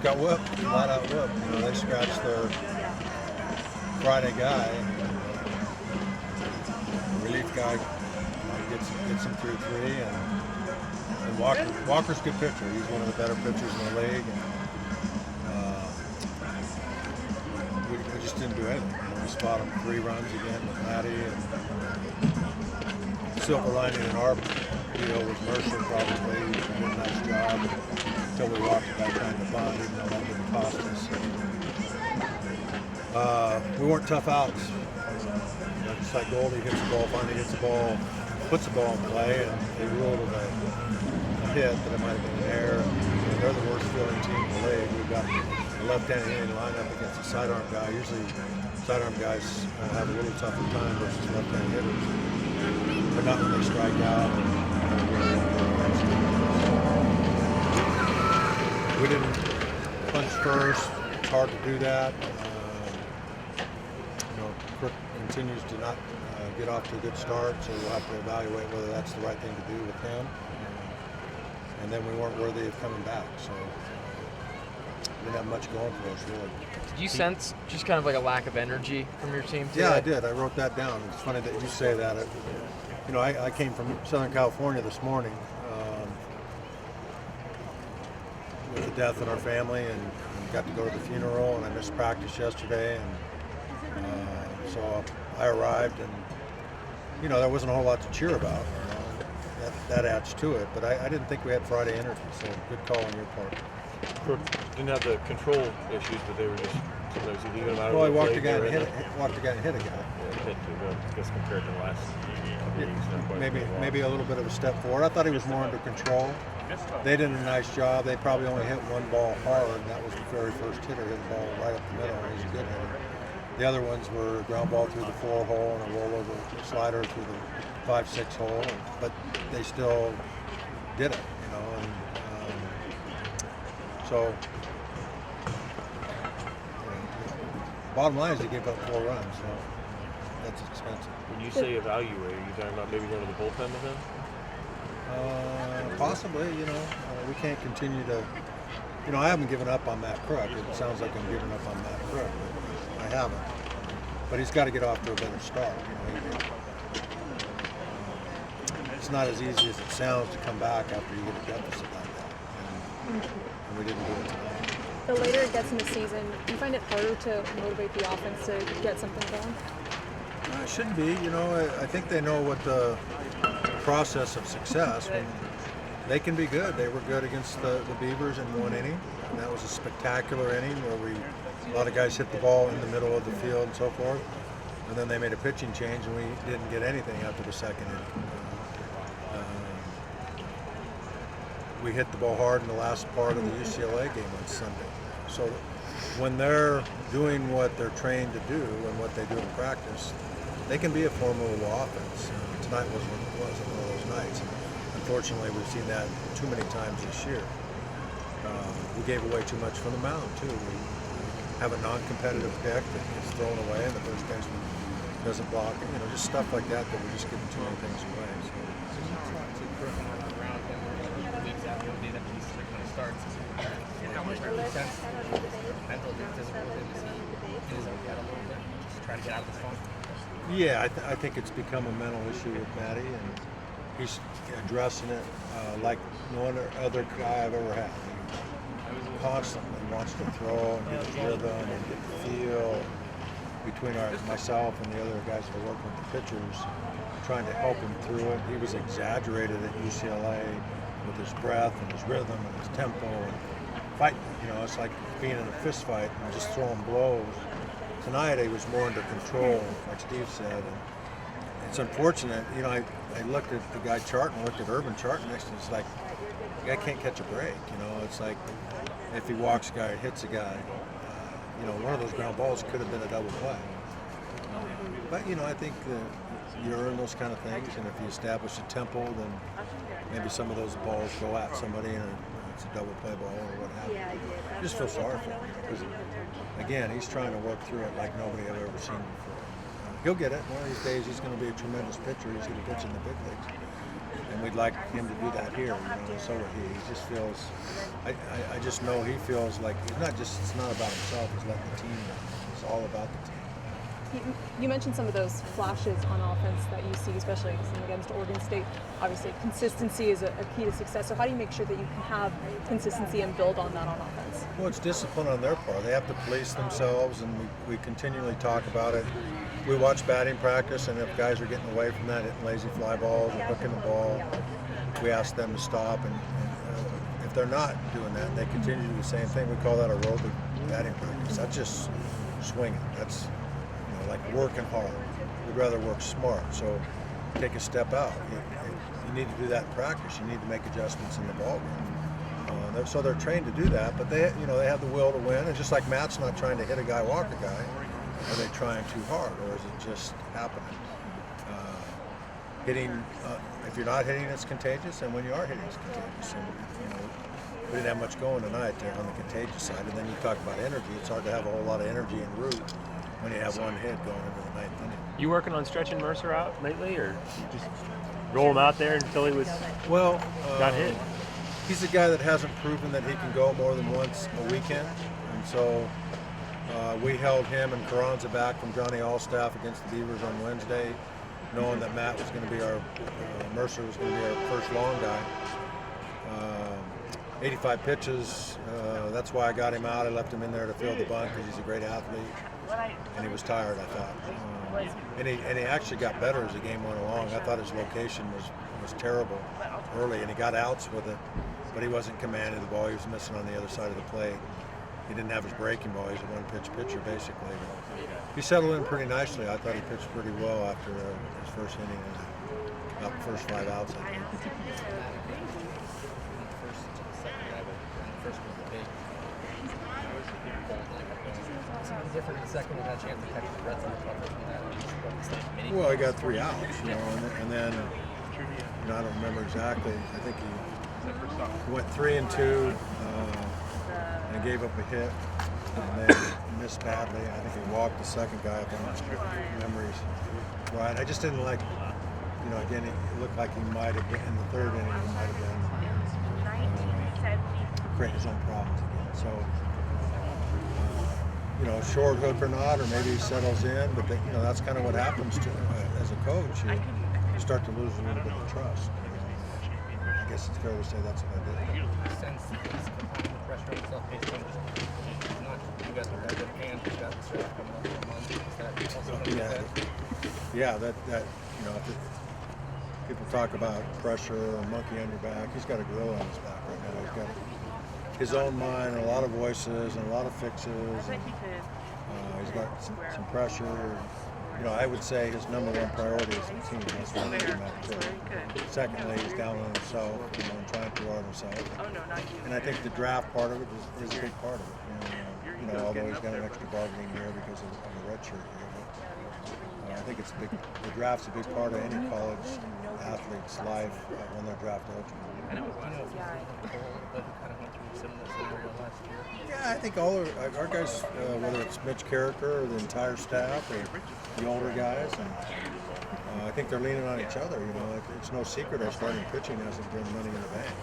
got whooped, flat out whooped. You know, they scratched their Friday guy. The relief guy gets him through 3, and Walker's a good pitcher. He's one of the better pitchers in the league. And, we just didn't do anything. You know, we spot him 3 runs again with Matty. And silver lining in our deal was Mercer probably did a nice job until we walked it back behind the bunt, even though that didn't cost us. We weren't tough outs. You know, just like Goldie hits the ball, finally hits the ball, puts the ball in play, and they ruled it a hit that it might have been an error. And they're the worst fielding team in the league. We've got a left-handed hitting lineup against a sidearm guy. Usually sidearm guys have a little tougher time versus left-handed hitters, but not when they strike out. We didn't punch first. It's hard to do that. Crook continues to not get off to a good start, so we'll have to evaluate whether that's the right thing to do with him. And then we weren't worthy of coming back, so we didn't have much going for us, really. Did you sense just kind of like a lack of energy from your team today? Yeah, I did. I wrote that down. It's funny that you say that. You know, I came from Southern California this morning with the death in our family, and got to go to the funeral, and I missed practice yesterday, and so I arrived, and you know, there wasn't a whole lot to cheer about. You know, that adds to it, but I didn't think we had Friday energy, so good call on your part. Crook didn't have the control issues, but they were just sometimes you leave them out. Well, he walked the guy and hit a guy. Yeah, hit I guess compared to the last couple maybe a little bit of a step forward. I thought he was more under control. They did a nice job. They probably only hit one ball hard, and that was the very first hitter. Hit the ball right up the middle, and he's a good hitter. The other ones were a ground ball through the 4 hole and a rollover slider through the 5-6 hole, but they still did it, you know. And so, bottom line is they gave up 4 runs, so that's expensive. When you say evaluate, are you talking about maybe going to the bullpen with him? Possibly, you know. We can't continue to, you know, I haven't given up on Matt Crook. It sounds like I'm giving up on Matt Crook, but I haven't. But he's got to get off to a better start. You know, it's not as easy as it sounds to come back after you get a deficit like that, and we didn't do it tonight. The later it gets in the season, do you find it harder to motivate the offense to get something going? It shouldn't be. You know, I think they know what the process of success. When they can be good. They were good against the Beavers in 1 inning, and that was a spectacular inning where a lot of guys hit the ball in the middle of the field and so forth. And then they made a pitching change, and we didn't get anything after the 2nd inning. We hit the ball hard in the last part of the UCLA game on Sunday. So when they're doing what they're trained to do and what they do in practice, they can be a formidable offense. Tonight wasn't one of those nights. Unfortunately, we've seen that too many times this year. We gave away too much from the mound, too. We have a non-competitive pick that gets thrown away, and the first baseman doesn't block it. You know, just stuff like that we're just giving too many things away. How much do you sense mental and physical is a little bit? Just try to get out of this funk? Yeah, I think it's become a mental issue with Matty, and he's addressing it like no other guy I've ever had. He constantly wants to throw and get his rhythm and get the feel between myself and the other guys that are working with the pitchers, trying to help him through it. He was exaggerated at UCLA with his breath and his rhythm and his tempo and fighting. You know, it's like being in a fist fight and just throwing blows. Tonight he was more under control, like Steve said. And it's unfortunate, you know, I looked at the guy Charton, looked at Urban Charton next to him. It's like, the guy can't catch a break, you know. It's like if he walks a guy or hits a guy, you know, one of those ground balls could have been a double play. But, you know, I think you earn those kind of things, and if you establish a tempo, then maybe some of those balls go at somebody and it's a double play ball or what have you. I just feel sorry for him because, again, he's trying to work through it like nobody I've ever seen before. He'll get it. One of these days he's going to be a tremendous pitcher. He's going to pitch in the big leagues. And we'd like him to do that here. So would he. He just feels. I just know he feels like it's not about himself. It's letting the team win. It's all about the team. You mentioned some of those flashes on offense that you see, especially against Oregon State. Obviously, consistency is a key to success. So how do you make sure that you can have consistency and build on that on offense? Well, it's discipline on their part. They have to police themselves, and we continually talk about it. We watch batting practice, and if guys are getting away from that, hitting lazy fly balls or hooking the ball, we ask them to stop. And if they're not doing that, and they continue to do the same thing, we call that aerobic batting practice. That's just swinging. That's like working hard. We'd rather work smart. So take a step out. You need to do that in practice. You need to make adjustments in the ball game. So they're trained to do that, but they have the will to win. And just like Matt's not trying to hit a guy, walk a guy, are they trying too hard, or is it just happening? If you're not hitting, it's contagious, and when you are hitting, it's contagious. And we didn't have much going tonight there on the contagious side. And then you talk about energy. It's hard to have a whole lot of energy en route when you have one hit going into the ninth inning. You working on stretching Mercer out lately, or you just roll him out there until he was got hit? He's a guy that hasn't proven that he can go more than once a weekend, and so we held him and Carranza back from Johnny Allstaff against the Beavers on Wednesday, knowing that Matt was going to be Mercer was going to be our first long guy. 85 pitches, that's why I got him out. I left him in there to fill the bunt because he's a great athlete. And he was tired, I thought. And he actually got better as the game went along. I thought his location was terrible early, and he got outs with it, but he wasn't commanding the ball. He was missing on the other side of the plate. He didn't have his breaking ball. He's a one-pitch pitcher, basically. But he settled in pretty nicely. I thought he pitched pretty well after his first inning and about the first 5 outs, I think. Different in the second, we got a chance to catch the Reds on the cover. Well, he got 3 outs, and then I don't remember exactly. I think he went 3 and 2, and gave up a hit, and then missed badly. I think he walked the second guy, if my memories right. I just didn't like, again, it looked like he might have been in the third inning. He might have been creating his own problems again. So. Short hook or not, or maybe he settles in, but that's kind of what happens to as a coach. You start to lose a little bit of trust. I guess it's fair to say that's what I did. Since he's applying the pressure on himself, he's not. You guys have good hands. You got the stretch coming up in a month. Is that also something that people talk about pressure or a monkey on your back. He's got a gorilla on his back right now. He's got his own mind and a lot of voices and a lot of fixes. And, he's got some pressure. I would say his number one priority is the team. That's what matters. Secondly, he's down on himself and trying to guard himself. And I think the draft part of it is a big part of it. Although he's got an extra bargaining year because of the red shirt here. But, I think it's big. The draft's a big part of any college athlete's life when they're draft eligible. Yeah, I think all our guys, whether it's Mitch Carricker or the entire staff or the older guys, and I think they're leaning on each other. It's no secret our starting pitching hasn't been money in the bank,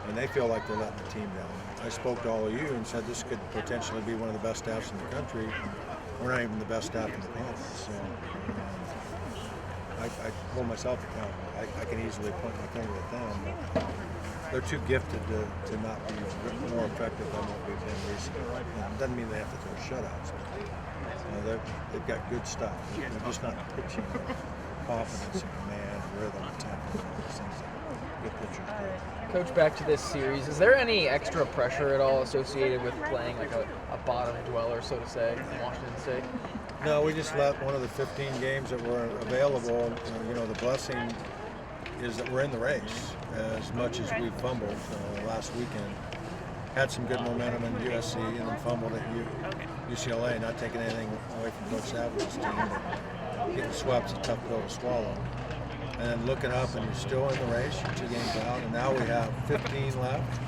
and they feel like they're letting the team down. I spoke to all of you and said this could potentially be one of the best staffs in the country. We're not even the best staff in the conference, so I hold myself accountable. I can easily point my finger at them, but they're too gifted to not be more effective than what we've been recently. It doesn't mean they have to throw shutouts, but they've got good stuff. They're just not pitching confidence and command and rhythm and tempo and all those things that good pitchers do. Coach, back to this series, is there any extra pressure at all associated with playing like a bottom dweller, so to say, in Washington State? No, we just let one of the 15 games that were available. The blessing is that we're in the race as much as we fumbled last weekend. Had some good momentum in USC and then fumbled at UCLA, not taking anything away from Coach Savage's team, but getting swept is a tough pill to swallow. And then looking up and you're still in the race, you're 2 games out, and now we have 15 left.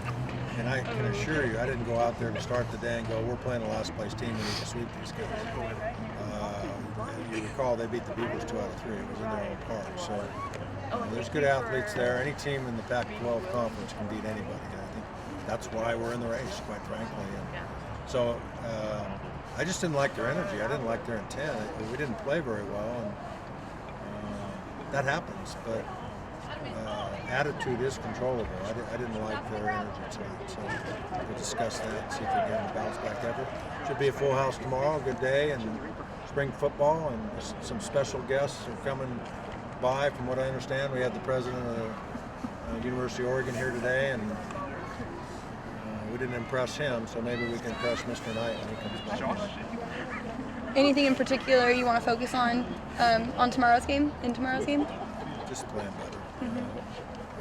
And I can assure you, I didn't go out there to start the day and go, we're playing the last place team, we need to sweep these guys. You recall they beat the Beavers 2 out of 3. It was in their own park. So There's good athletes there. Any team in the Pac-12 conference can beat anybody. I think that's why we're in the race, quite frankly. And so I just didn't like their energy. I didn't like their intent. We didn't play very well, and that happens. But attitude is controllable. I didn't like their energy tonight. So we'll discuss that and see if we can have a bounce back effort. Should be a full house tomorrow. Good day and spring football, and some special guests are coming by. From what I understand, we had the president of the University of Oregon here today, and we didn't impress him, so maybe we can impress Mr. Knight when he comes back. Anything in particular you want to focus on tomorrow's game? In tomorrow's game? Just playing better.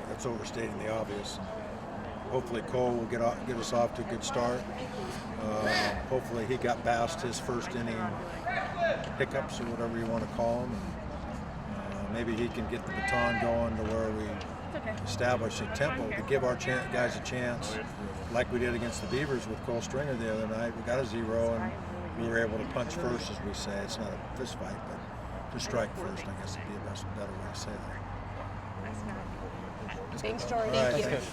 That's overstating the obvious. Hopefully Cole will get us off to a good start. Hopefully he got past his first inning hiccups or whatever you want to call them. And, maybe he can get the baton going to where we establish a tempo to give our guys a chance, like we did against the Beavers with Cole Stringer the other night. We got a 0 and we were able to punch first, as we say. It's not a fist fight, but to strike first, I guess would be a better way to say that. Thanks, George. All right, Thank you. thanks.